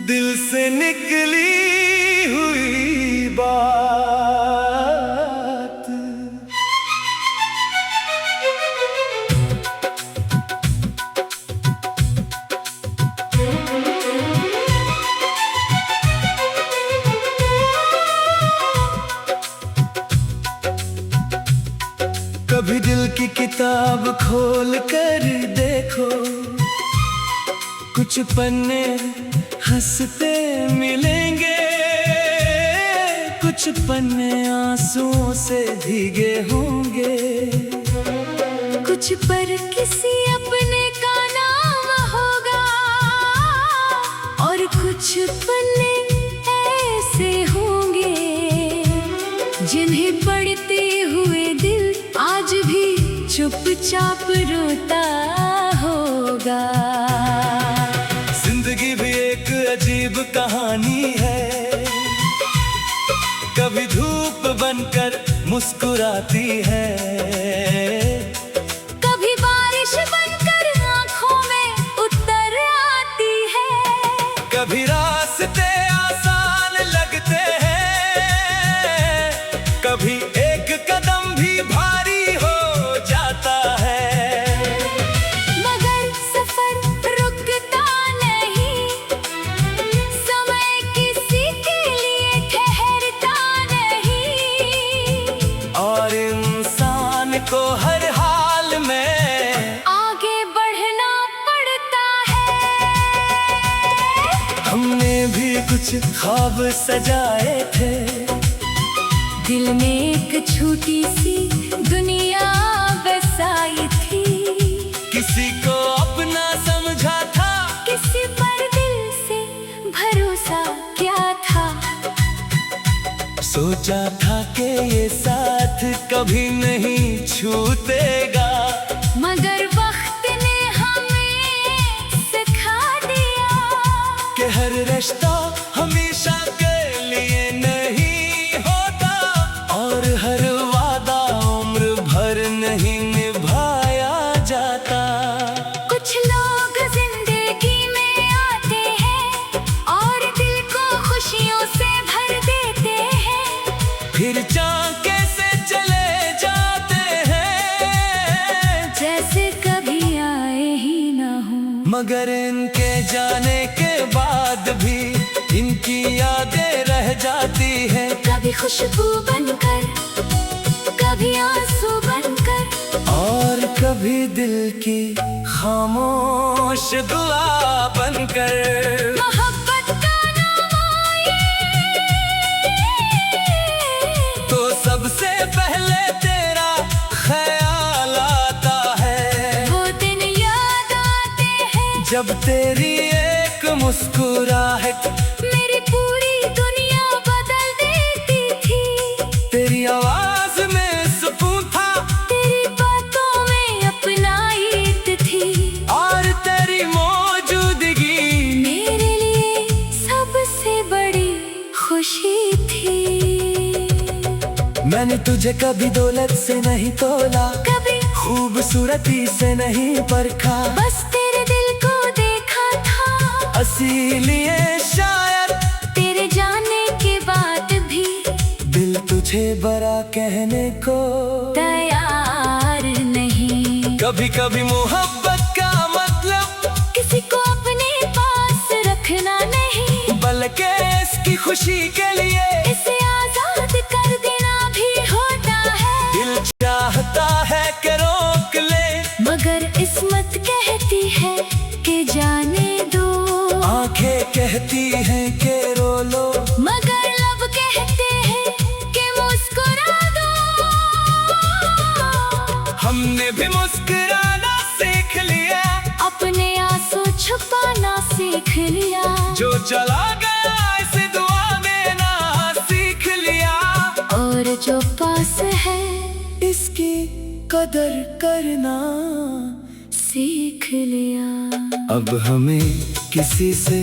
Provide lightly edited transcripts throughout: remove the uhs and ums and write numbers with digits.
दिल से निकली हुई बात कभी दिल की किताब खोल कर देखो, कुछ पन्ने हंसते मिलेंगे, कुछ पन्ने आंसुओं से भीगे होंगे। कुछ पर किसी अपने का नाम होगा और कुछ पन्ने ऐसे होंगे जिन्हें पढ़ते हुए दिल आज भी चुपचाप रोता होगा। जिंदगी भी एक अजीब कहानी है, कभी धूप बनकर मुस्कुराती है, कभी बारिश बनकर आंखों में उतर आती है। कभी रास्ते आसान लगते हैं, कभी एक कदम भी भारी हो जाता है। मगर सफर रुकता नहीं, समय किसी के लिए ठहरता नहीं, और इंसान को हर हाल में आगे बढ़ना पड़ता है। हमने भी कुछ ख्वाब सजाए थे, दिल में एक छोटी सी दुनिया बसाई थी। किसी को अपना समझा था, किसी पर दिल से भरोसा क्या था। सोचा था कि ये साथ कभी नहीं छूटेगा, मगर वक्त ने हमें सिखा दिया कि हर रिश्ता हमेशा के लिए नहीं होता, और हर वादा उम्र भर नहीं निभाया जाता। कुछ लोग जिंदगी में आते हैं और दिल को खुशियों से भर देते हैं, फिर चाके से चले जाते हैं जैसे कभी आए ही ना हो। मगर इनके जाने के बाद भी इनकी यादें रह जाती है। कभी खुशबू बनकर, कभी आंसू बनकर, और कभी दिल की खामोश दुआ बनकर। मोहब्बत का नाम आए तो सबसे पहले तेरा ख्याल आता है, वो दिन याद आते हैं जब तेरी एक मुस्कुराहट मेरी पूरी दुनिया बदल देती थी। तेरी आवाज में सुकून था, तेरी बातों में अपनाइत थी, और तेरी मौजूदगी मेरे लिए सबसे बड़ी खुशी थी। मैंने तुझे कभी दौलत से नहीं तोला, कभी खूबसूरती से नहीं परखा, बस तेरे दिल को देखा था। इसीलिए शायद तेरे जाने के बाद भी दिल तुझे बड़ा कहने को तैयार नहीं। कभी कभी मोहब्बत का मतलब किसी को अपने पास रखना नहीं, बल्कि इसकी खुशी के लिए इसे आजाद कर देना भी होता है। दिल चाहता है कि रोक ले, मगर किस्मत कहती है कि जाने दो। आंखें कहती हैं कि रो लो, मगर लब कहते हैं कि मुस्कुरा दो। हमने भी मुस्कुराना सीख लिया, अपने आंसू छुपाना सीख लिया, जो चला गया इसे दुआ देना सीख लिया, और जो पास है इसकी कदर करना सीख लिया। अब हमें किसी से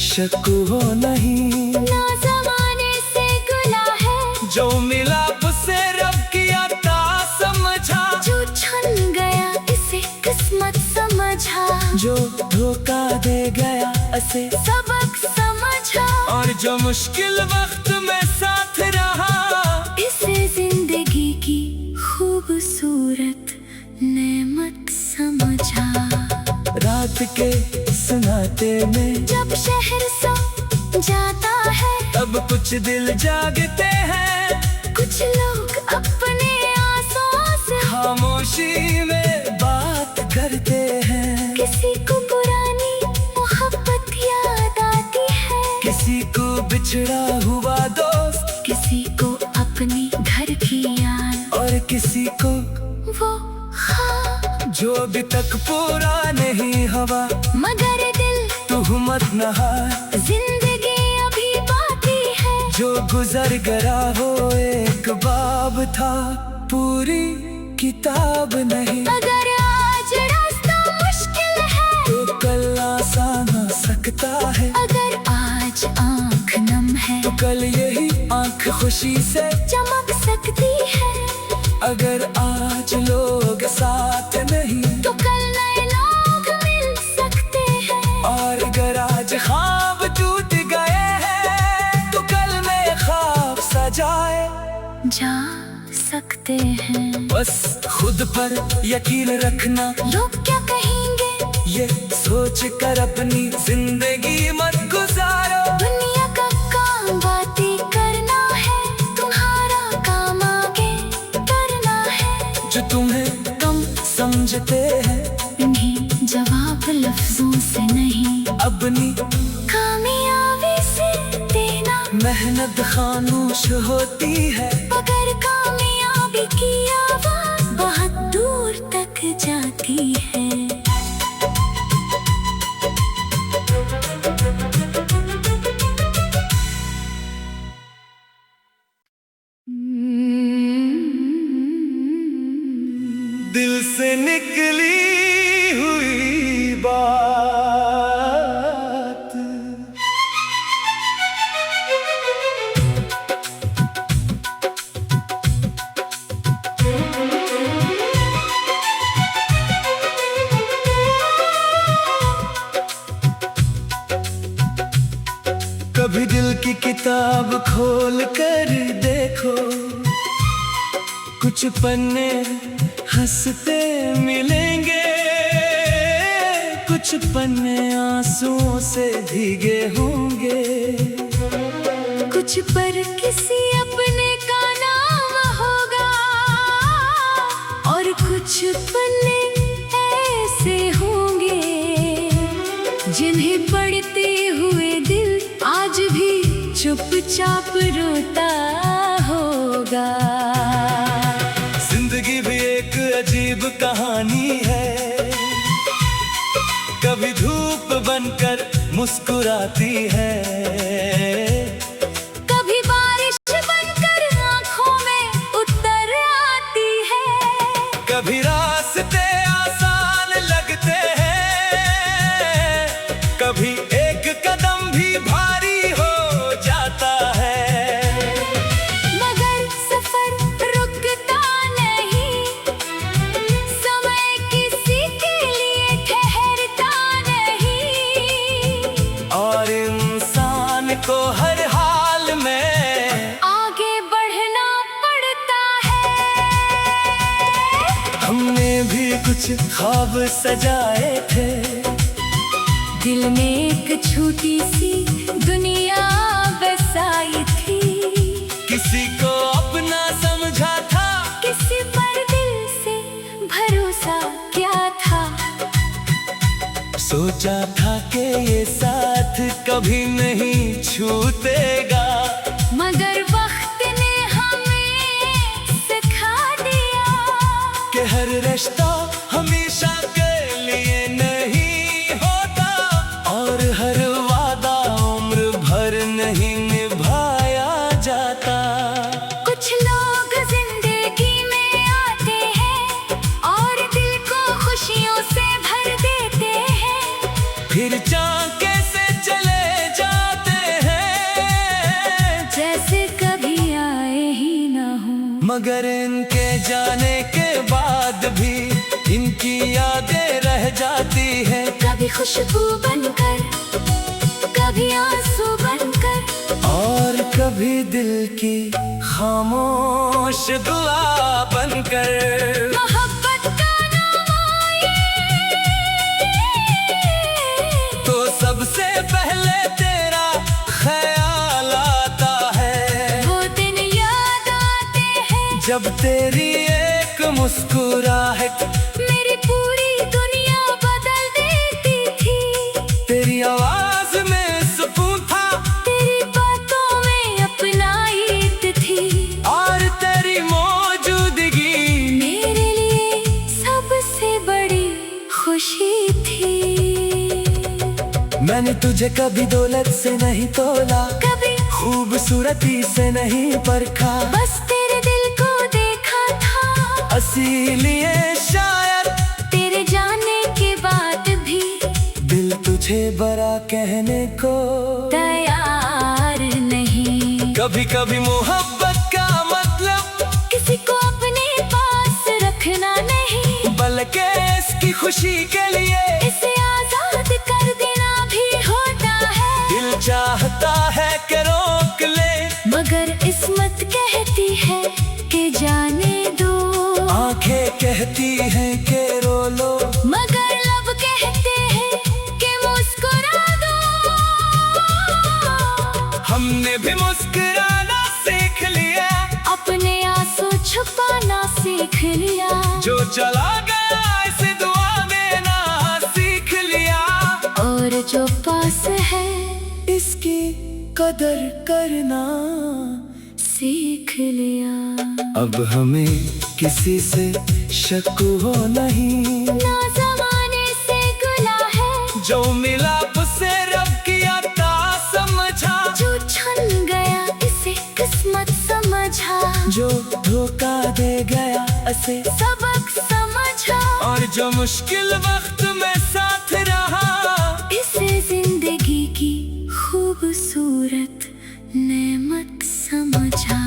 शक हो नहीं, ना जमाने से गुला है, जो मिला उसे रब की अता समझा, जो छन गया इसे किस्मत समझ समझा, जो धोखा दे गया उसे सबक समझा, और जो मुश्किल वक्त में साथ रहा, इसे जिंदगी की खूबसूरत नेमत समझा। रात के सन्नाटे में जब शहर सो जाता है, तब कुछ दिल जागते हैं, कुछ लोग अपने आंसुओं से खामोशी में बात करते हैं। किसी को पुरानी मोहब्बत याद आती है, किसी को बिछड़ा हुआ दोस्त, किसी को अपनी घर की याद, और किसी को वो हाँ, जो अभी तक पूरा नहीं हुआ। मगर दिल तुहमत न हार, जिंदगी अभी बाकी है। जो गुजर गया वो एक बाब था, पूरी किताब नहीं। अगर आज रास्ता मुश्किल है, तो कल आसान हो सकता है। अगर आज आँख नम है, तो कल यही आँख खुशी से चमक सकती है। अगर आज लोग साथ नहीं, तो कल नए लोग मिल सकते हैं। और अगर आज ख्वाब टूट गए हैं, तो कल नए ख्वाब सजाए जा सकते हैं। बस खुद पर यकीन रखना, लोग क्या कहेंगे ये सोच कर अपनी जिंदगी मत गुजारो। दुनिया का काम बातें करना है, तुम्हारा काम आगे करना है। जो तुम्हें कम समझते हैं, इन्हें जवाब लफ्जों से नहीं, अपनी कामयाबी से देना। मेहनत खामोश होती है, मगर कामयाबी की आवाज बहुत दूर तक जाती है। दिल से निकली हुई बात कभी दिल की किताब खोल कर देखो, कुछ पन्ने हंसते मिलेंगे, कुछ पन्ने आंसुओं से भीगे होंगे। कुछ पर किसी अपने का नाम होगा, और कुछ पन्ने ऐसे होंगे जिन्हें पढ़ते हुए दिल आज भी चुपचाप रोता होगा। जिंदगी भी एक अजीब कहानी है, कभी धूप बनकर मुस्कुराती है, कभी बारिश बनकर आँखों में उतर आती है। कभी रास्ते आसान लगते हैं, कभी एक कदम भी भारी हो जाता है। मगर सफर रुकता नहीं, समय किसी के लिए ठहरता नहीं, और इंसान को हर हाल में आगे बढ़ना पड़ता है। हमने भी कुछ ख्वाब सजाए थे, दिल में एक छोटी सी दुनिया बसाई थी। किसी को अपना समझा था, किसी पर दिल से भरोसा क्या था। सोचा था कि ये साथ कभी नहीं छूटेगा, मगर वक्त ने हमें सिखा दिया कि हर रिश्ता हमेशा के लिए नहीं होता, और हर वादा उम्र भर नहीं निभाया जाता। कुछ लोग जिंदगी में आते हैं, और दिल को खुशियों से भर देते हैं, फिर चाके से चले जाते हैं, जैसे कभी आए ही ना हो। मगर इनके जाने के बाद भी इनकी यादें रह जाती खुशबू बनकर, कभी आंसू बनकर, और कभी दिल की खामोश दुआ बनकर। मोहब्बत का नाम आए तो सबसे पहले तेरा ख्याल आता है। वो दिन याद आते हैं जब तेरी एक मुस्कुराहट मेरी पूरी दुनिया बदल देती थी। तेरी आवाज में सुकून था, तेरी बातों में अपना ईद थी, और तेरी मौजूदगी मेरे लिए सबसे बड़ी खुशी थी। मैंने तुझे कभी दौलत से नहीं तोला, कभी खूबसूरती से नहीं परखा, बस तेरे दिल को देखा था। इसीलिए शायद तेरे जाने के बाद भी दिल तुझे बड़ा कहने को तैयार नहीं। कभी कभी मोहब्बत का मतलब किसी को अपने पास रखना नहीं, बल्कि इसकी खुशी के लिए इसे आजाद कर देना भी होता है। दिल चाहता है कि रोक ले, मगर किस्मत कहती है कि जाने दो। आंखें कहती हैं कि रो लो, मगर लब कहते हैं कि मुस्कुरा दो। हमने भी मुस्कुराना सीख लिया, अपने आंसू छुपाना सीख लिया। जो चला गया इसे दुआ देना सीख लिया, और जो पास है इसकी कदर करना सीख लिया। अब हमें किसी से शक हो नहीं, ना जमाने से गुला है, जो मिला उसे रब की अता समझा, जो छन गया इसे किस्मत समझा, जो धोखा दे गया उसे, सबक समझा, और जो मुश्किल वक्त में साथ रहा इसे जिंदगी की खूबसूरत नेमत समझा।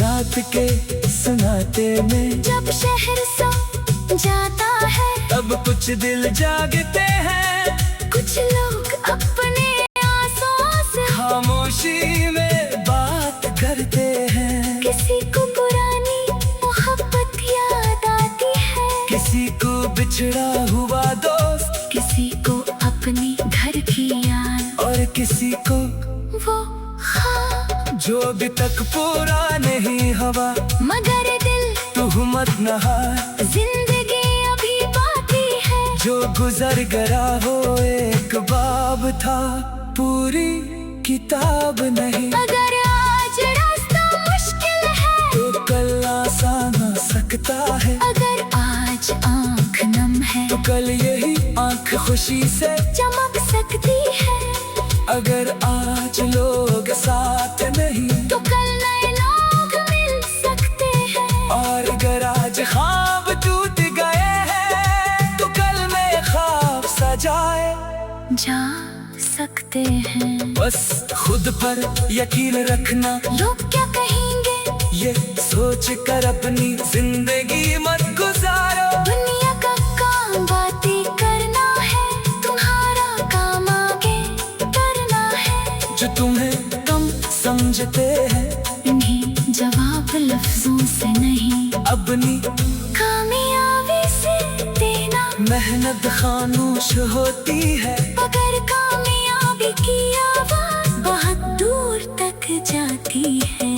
रात के सन्नाटे में जब शहर सो जाता है, तब कुछ दिल जागते हैं, कुछ लोग अपने आंसुओं से खामोशी में बात करते हैं। किसी को पुरानी मोहब्बत याद आती है, किसी को बिछड़ा हुआ दोस्त, किसी को अपनी घर की याद, और किसी को वो ख्वाब जो अभी तक पूरा नहीं हुआ। मगर दिल तुहमत न हार, जिंदगी अभी बाकी है। जो गुजर गया वो एक बाब था, पूरी किताब नहीं। अगर आज रास्ता मुश्किल है, तो कल आसान हो सकता है, अगर आज आँख नम है, तो कल यही आंख खुशी से चमक सकती है। अगर आज लोग साथ नहीं, तो कल नए लोग मिल सकते हैं। और अगर आज ख्वाब टूट गए हैं, तो कल में ख्वाब सजाए जा सकते हैं। बस खुद पर यकीन रखना, लोग क्या कहेंगे ये सोच कर अपनी जिंदगी मत गुजारो। दुनिया का काम बातें करना है, तुम्हारा काम आगे करना है। जो तुम्हें कम समझते हैं, इन्हें जवाब लफ्जों से नहीं, अपनी कामयाबी से देना। मेहनत खामोश होती है, मगर कामयाबी की आवाज बहुत दूर तक जाती है।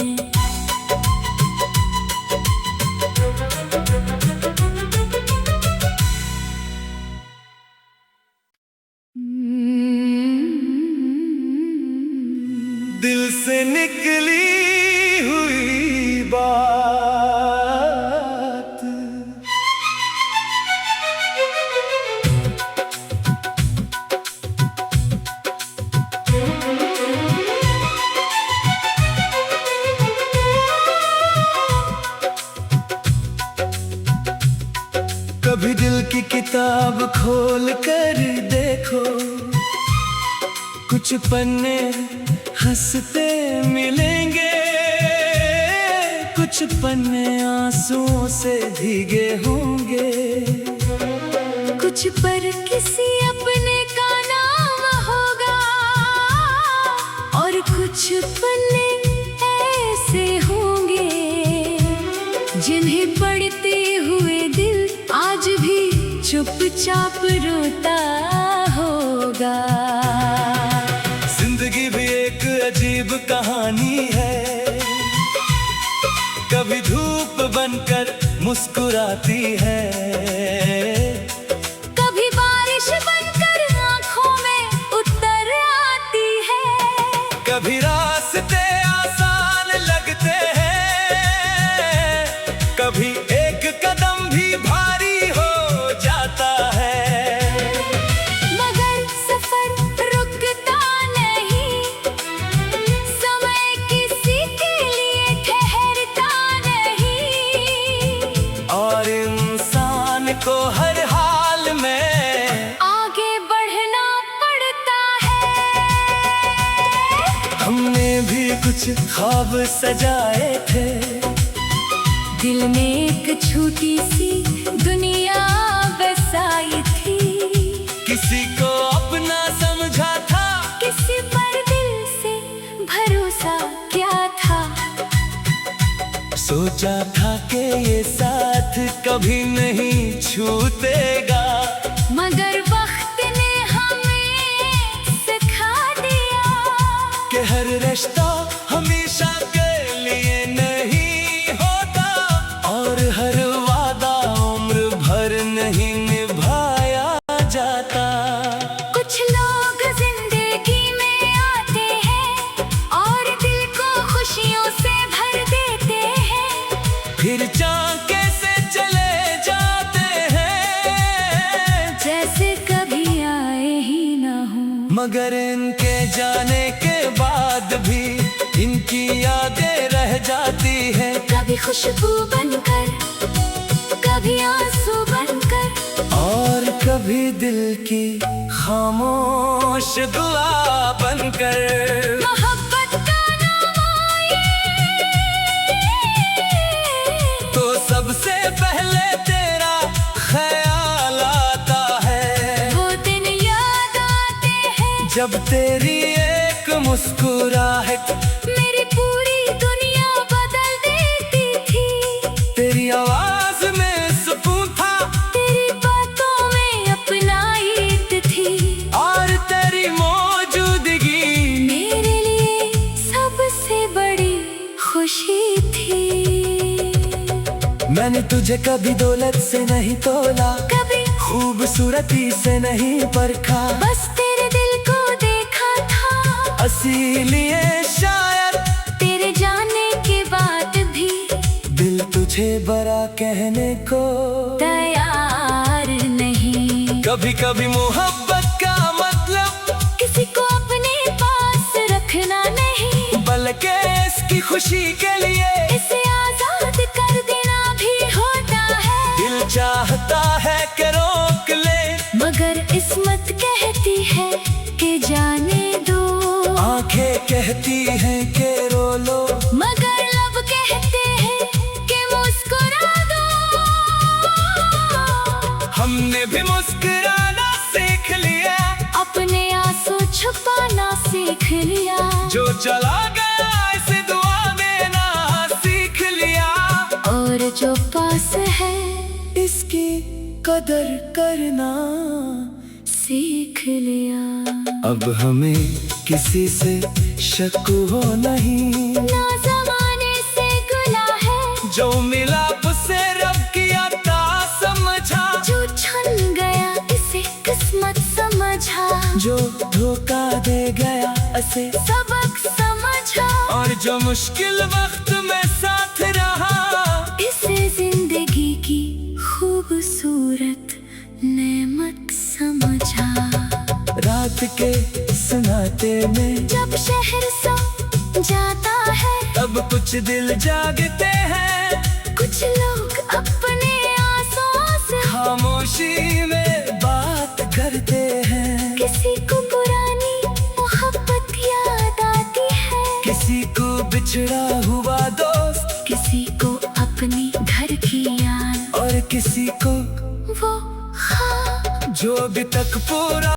दिल से निकली हुई बात कभी दिल की किताब खोल कर देखो, कुछ पन्ने हंसते मिलेंगे, कुछ पन्ने आंसुओं से भीगे होंगे। कुछ पर किसी अपने पन्ने ऐसे होंगे जिन्हें पढ़ते हुए दिल आज भी चुपचाप रोता होगा। जिंदगी भी एक अजीब कहानी है, कभी धूप बनकर मुस्कुराती है, कभी बारिश बनकर आंखों में उतर आती है, कभी रास्ते आसान लगते हैं, कभी एक कदम भी भारी हो जाता है। मगर सफर रुकता नहीं, समय किसी के लिए ठहरता नहीं, और इंसान को हर हाल में आगे बढ़ना पड़ता है। हमने भी कुछ ख्वाब सजाए थे, दिल में एक छोटी सी दुनिया बसाई थी, किसी को अपना समझा था, किसी पर दिल से भरोसा क्या था। सोचा था कि ये साथ कभी नहीं छूटेगा, मगर वक्त ने हमें सिखा दिया कि हर रिश्ता हमेशा के लिए नहीं होता, और हर वादा उम्र भर नहीं निभाया जाता। कुछ लोग जिंदगी में आते हैं और दिल को खुशियों से भर देते हैं, फिर चाके से चले जाते हैं जैसे कभी आए ही ना हो। मगर इनके जाने के बाद भी इनकी यादें रह जाती है, कभी खुशबू बनकर, कभी आंसू बनकर, और कभी दिल की खामोश दुआ बनकर। मोहब्बत का नाम आए तो सबसे पहले तेरा ख्याल आता है, वो दिन याद आते हैं जब तेरी एक मुस्कुराहट मेरी पूरी दुनिया बदल देती थी। तेरी आवाज में सुकून था, तेरी बातों में अपनाइत थी, और तेरी मौजूदगी मेरे लिए सबसे बड़ी खुशी थी। मैंने तुझे कभी दौलत से नहीं तोला, कभी खूबसूरती से नहीं परखा, बस तेरे दिल को देखा था, इसीलिए शायद तेरे जाने के बाद भी दिल तुझे बड़ा कहने को तैयार नहीं। कभी कभी मोहब्बत का मतलब किसी को अपने पास रखना नहीं, बल्कि इसकी खुशी के लिए इसे आजाद कर देना भी होता है। दिल चाहता है कि रोक ले, मगर किस्मत कहती है कि जाने दो, आंखें कहती हैं कि रो लो, मगर लब कहते हैं कि मुस्कुरा दो। हमने भी मुस्कुराना सीख लिया, अपने आंसू छुपाना सीख लिया, जो चला गया इसे दुआ देना सीख लिया, और जो पास है इसकी कदर करना सीख लिया। अब हमें किसी से शक हो नहीं, ना जमाने से गुला है, जो मिला उसे रब की अता समझा, जो छन गया इसे किस्मत समझा, जो धोखा दे गया उसे सबक समझा, और जो मुश्किल वक्त में साथ रहा इसे जिंदगी की खूबसूरत नेमत समझा। रात के सन्नाटे में जब शहर सो जाता है, तब कुछ दिल जागते हैं, कुछ लोग अपने आंसुओं से खामोशी में बात करते हैं, किसी को पुरानी मोहब्बत याद आती है, किसी को बिछड़ा हुआ दोस्त, किसी को अपनी घर की याद, और किसी को वो हाँ जो अभी तक पूरा